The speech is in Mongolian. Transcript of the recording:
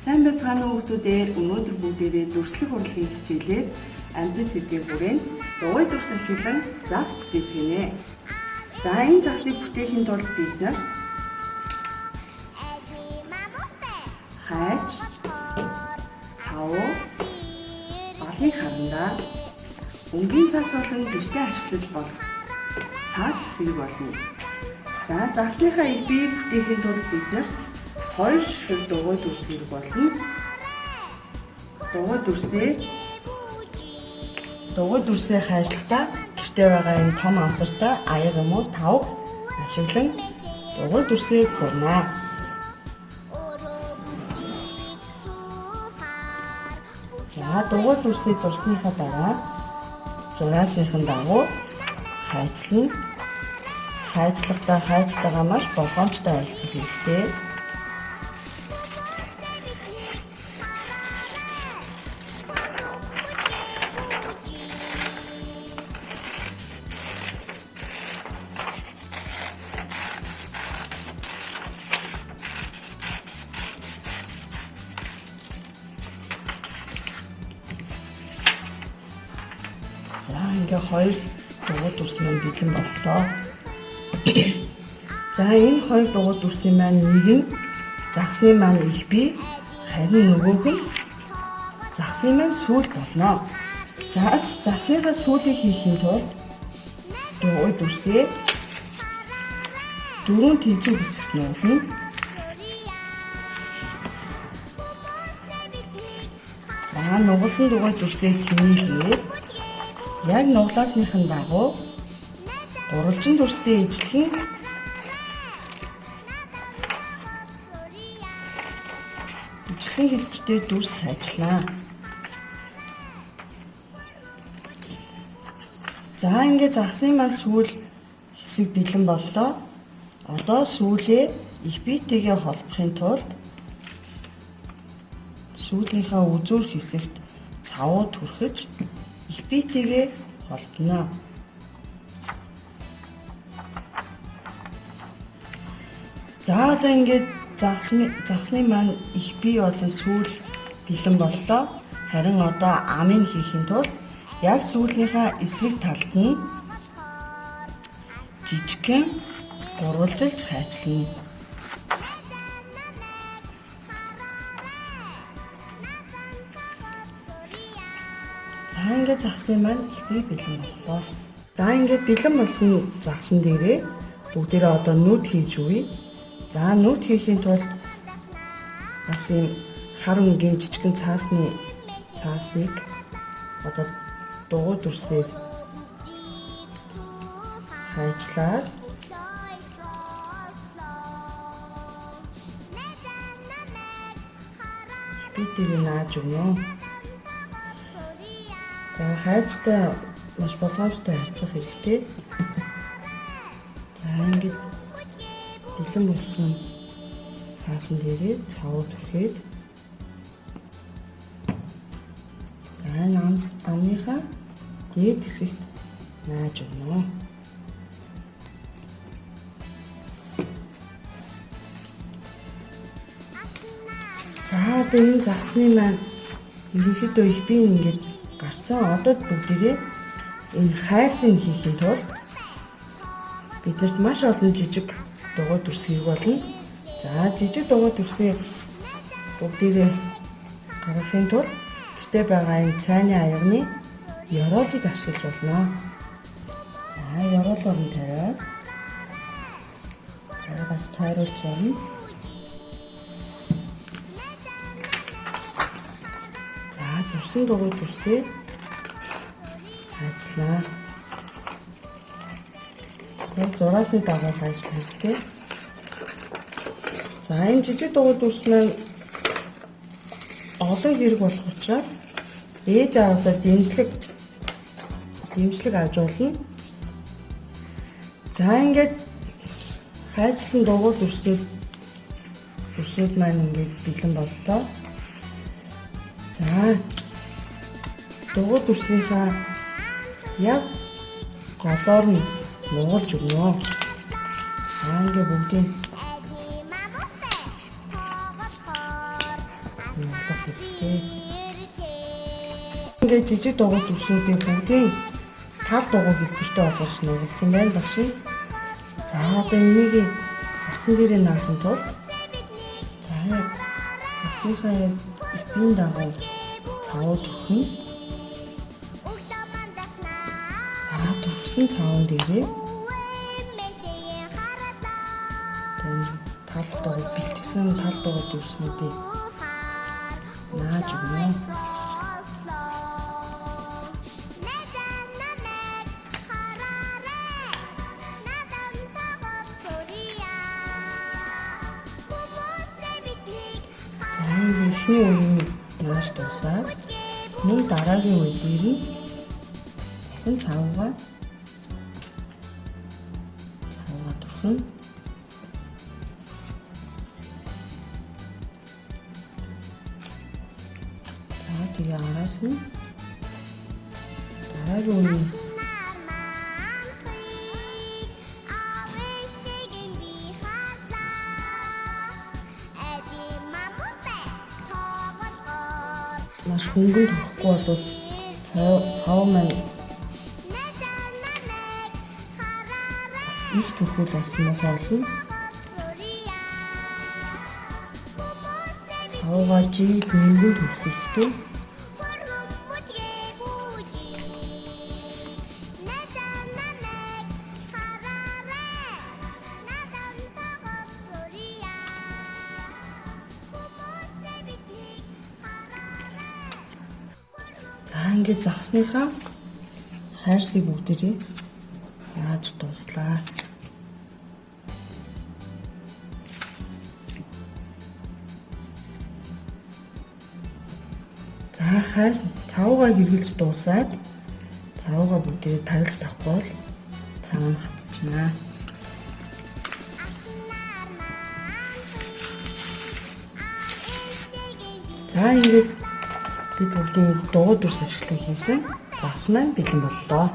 Сайн байцгаана уу хүмүүдээ. Өнөөдөр бүгдээрээ дүрслэг урлагийн хичээлээр амьтан сэдвийн хүрээнд дугуй дүрс ашиглан загс бүтээцгэнэ. За энэ загсыг бүтээхийн тулд бид нар хайж, тав, балын харандаа өнгийн цаас болон гэртээ ашиглаж болох цаас хэрэг болно. За загсныхаа элбийг бүтээхийн тулд бид нар хоёр ширхэг дугуй дүрс хэрэг болно. Дугуй дүрсээ хайжлахдаа гэртээ байгаа энэ том амсартай аяг юм уу тав ашиглан дугуй дүрсээ зурна. За дугуй дүрсээ зурсныхаа дараа зураасныхын дагуу хайжлана. Хайжлахдаа хайжтайгаа маш болгоомжтой харилцах хэрэгтэй. За ингээ хоёр дугуй дүрс маань бэлэн боллоо. За энэ хоёр дугуй дүрсийн маань нэг нь загсны маань их бий, харин нөгөөх нь загсны маань сүүл болно. За загсныхаа сүүлийг хийхийн тулд дугуй дүрсээ дөрвөн тэнцвэр хэсэгт нуулна. За нугалсан дугуй дүрсээ тэнийгээд яг нуглаасныхын дагуу гурвалжин дүрстэй ижлэхэн хэлбэртэй дүрс хайчлаа. За ингээд загсны маань сүүл хэсэг бэлэн боллоо. Одоо сүүлээ их биетэйгээ холбохын тулд сүүлийнхаа үзүүр хэсэгт цавуу түрхэж их биетэйгээ холбоно. За одоо ингээд загсны маань их бие болон сүүл бэлэн боллоо. Харин одоо амыг хийхин тулд яг сүүлийнхаа эсрэг талд нь жижигхэн гурвалжилж хайчлана. За ингээд загсны маань их бие бэлэн боллоо. За ингээд бэлэн болсон загсан дээрээ бүгдээрээ одоо нүд хийж үе. За нүд хийхийн тулд бас юм хар өнгийн жижигхэн цаасыг одоо дугуй дүрсээр хайчлаад битэгийг нааж өгнө. За хайжтай маш болгоомжтой харьцах хэрэгтэй. За ингээд бэлэн болсон цаасан дээрээ цавуу түрхээд за энэ амныхаа дээд хэсэгт нааж өгнө. За одоо энэ загсны маань ерөнхийдөө их бие ингээд гарцсан. Одоо бүгдээ энэ хайрсыг хийхин тулд биднэрт маш олон жижиг дугуй дүрс хэрэг болно. За жижиг дугуй дүрсээ бүгдээ гаргахын тулд гэртээ байгаа энэ цайны аягны ёроолыг ашиглаж болно. За ёроолоор нь тавиад бас тойруулж явна. За зурсан дугуй дүрсээ хайчлаа. Яг зураасны дагуу хайшлах хэрэгтэй. За энэ жижиг дугуй дүрс маань олон хэрэг болох учраас ээж аваасаа дэмжлэг авч болно. За ингээд хайжсан дугуй дүрсүүд маань ингээд бэлэн боллоо. За дугуй дүрсийнхаа яг голоор нь нуулж өгнө. Ингээд бүгдийг ингээд жижиг дугуй зүсүүдийг бүгдийн тал дугуй хэлбэртэй болгож нугалсан байна багш. За одоо энийг загсан дээрээ наахын тулд за яг загсныхаа яг эпийн дагуу цавуу төрхөн. За төрсөн цавуун дээрээ тал дугуй бэлтгэсэн тал дугуй зүснүүдийг нааж өгнө. Эхний үеийн нааш дуусаад мөн дараагийн үе дээр нь дахин цавуугаа түрхэн. За тэгээ араас нь дараагийн үеийн маш хөнгөн төрөхгүй бол цав маань их төрхөл болсон мохоо болно. Цавгаа жиг нэнгэн төрөх хэрэгтэй. За ингээд загсныхаа хайрсыг бүгдээрээ яаж дуслаа. За хайр цавуугаа хэрглэж дуусаад цавуугаа бүгдээрээ тарилж тавхгүй бол цаана хатчихна. За ингээд бид бүгдийн дугуй дүрс ашиглан хийсэн загс маань бэлэн боллоо.